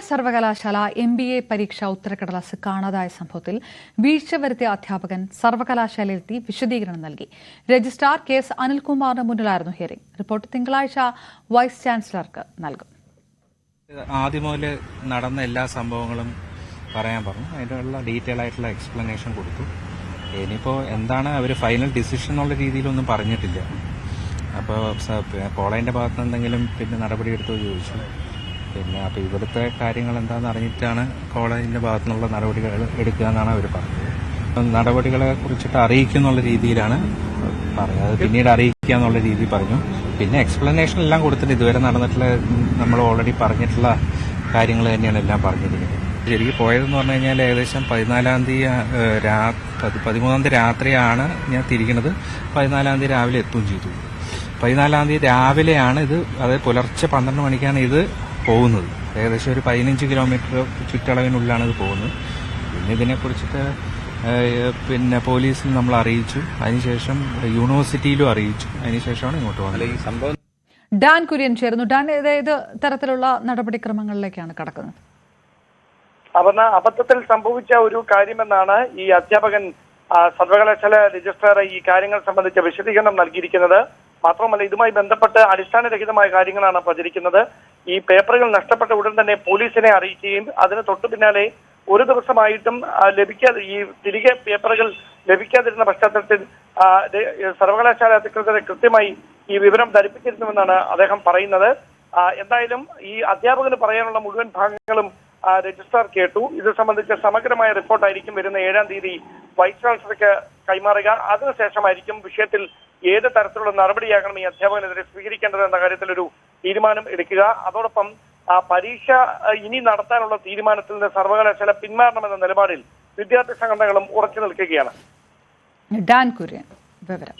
സർവകലാശാല MBA പരീക്ഷാ ഉത്തരക്കടലാസ് കാണാതായ സംഭവത്തിൽ വീഴ്ച വരുത്തിയ അധ്യാപകൻ സർവകലാശാലയിലെത്തി വിശദീകരണം നൽകി. രജിസ്ട്രാർ KS അനിൽകുമാറിന് മുന്നിലായിരുന്നു ഹിയറിംഗ്. റിപ്പോർട്ട് തിങ്കളാഴ്ച വൈസ് ചാൻസലർക്ക് നൽകും. ആദ്യം മുതൽ നടന്ന എല്ലാ സംഭവങ്ങളും പറയാൻ പറഞ്ഞു. അതിനുള്ള ഡീറ്റെയിൽ ആയിട്ടുള്ള എക്സ്പ്ലനേഷൻ കൊടുത്തു. ഇനിയിപ്പോൾ എന്താണ് അവർ ഫൈനൽ ഡിസിഷൻ എന്നുള്ള രീതിയിലൊന്നും പറഞ്ഞിട്ടില്ല. അപ്പോൾ കോളേജിൻ്റെ ഭാഗത്ത് എന്തെങ്കിലും നടപടി എടുത്തോ ചോദിച്ചു. അപ്പോൾ ഇവിടുത്തെ കാര്യങ്ങൾ എന്താണെന്ന് അറിഞ്ഞിട്ടാണ് കോളേജിൻ്റെ ഭാഗത്തു നിന്നുള്ള നടപടികൾ എടുക്കുക എന്നാണ് അവർ പറഞ്ഞത്. നടപടികളെ കുറിച്ചിട്ട് അറിയിക്കുന്നുള്ള രീതിയിലാണ് പറഞ്ഞത്. അത് പിന്നീട് അറിയിക്കുക എന്നുള്ള രീതിയിൽ പറഞ്ഞു. പിന്നെ എക്സ്പ്ലനേഷൻ എല്ലാം കൊടുത്തിട്ട് ഇതുവരെ നടന്നിട്ടുള്ള നമ്മൾ ഓൾറെഡി പറഞ്ഞിട്ടുള്ള കാര്യങ്ങൾ തന്നെയാണ് എല്ലാം പറഞ്ഞിരിക്കുന്നത്. ശരിക്കും പോയതെന്ന് പറഞ്ഞു കഴിഞ്ഞാൽ ഏകദേശം 14-ാം തീയതി 13-ാം തീയതി രാത്രിയാണ് ഞാൻ തിരിക്കുന്നത്. 14-ാം തീയതി രാവിലെ എത്തുകയും ചെയ്തു. 14-ാം തീയതി രാവിലെയാണ് ഇത്, അതായത് പുലർച്ചെ 12 മണിക്കാണ് ഇത് പോകുന്നത്. ഏകദേശം ഒരു 15 കിലോമീറ്റർ ചുറ്റളവിനുള്ളിലാണ് ഇത് പോകുന്നത്. പിന്നെ ഇതിനെക്കുറിച്ചിട്ട് പോലീസിൽ നമ്മൾ അറിയിച്ചു. അതിനുശേഷം യൂണിവേഴ്സിറ്റിയിലും അറിയിച്ചു. അതിനുശേഷമാണ് ഇങ്ങോട്ട് വന്നത്. ഈ സംഭവം ഡാൻ കുര്യൻ ചേർന്നു. ഡാൻ, ഏത് തരത്തിലുള്ള നടപടിക്രമങ്ങളിലേക്കാണ് കടക്കുന്നത്? അബദ്ധത്തിൽ സംഭവിച്ച ഒരു കാര്യമെന്നാണ് ഈ അധ്യാപകൻ സർവകലാശാല രജിസ്ട്രാർ ഈ കാര്യങ്ങൾ സംബന്ധിച്ച വിശദീകരണം നൽകിയിരിക്കുന്നത്. മാത്രമല്ല, ഇതുമായി ബന്ധപ്പെട്ട് അടിസ്ഥാനരഹിതമായ കാര്യങ്ങളാണ് പ്രചരിക്കുന്നത്. ഈ പേപ്പറുകൾ നഷ്ടപ്പെട്ട ഉടൻ തന്നെ പോലീസിനെ അറിയിക്കുകയും അതിന് തൊട്ടു പിന്നാലെ ഒരു ദിവസമായിട്ടും തിരികെ പേപ്പറുകൾ ലഭിക്കാതിരുന്ന പശ്ചാത്തലത്തിൽ സർവകലാശാല അധികൃതരെ കൃത്യമായി ഈ വിവരം ധരിപ്പിച്ചിരുന്നുവെന്നാണ് അദ്ദേഹം പറയുന്നത്. എന്തായാലും ഈ അധ്യാപകന് പറയാനുള്ള മുഴുവൻ ഭാഗങ്ങളും രജിസ്ട്രാർ കേട്ടു. ഇത് സംബന്ധിച്ച സമഗ്രമായ റിപ്പോർട്ടായിരിക്കും വരുന്ന 7-ാം തീയതി വൈസ് ചാൻസലർക്ക് കൈമാറുക. അതിനുശേഷമായിരിക്കും വിഷയത്തിൽ ഏത് തരത്തിലുള്ള നടപടിയാകണം ഈ അധ്യാപകനെതിരെ സ്വീകരിക്കേണ്ടത് എന്ന കാര്യത്തിൽ ഒരു തീരുമാനം എടുക്കുക. അതോടൊപ്പം പരീക്ഷ ഇനി നടത്താനുള്ള തീരുമാനത്തിൽ നിന്ന് സർവകലാശാല പിന്മാറണമെന്ന നിലപാടിൽ വിദ്യാർത്ഥി സംഘടനകളും ഉറച്ചു നിൽക്കുകയാണ്. ഡാൻ കുര്യൻ വിവരം.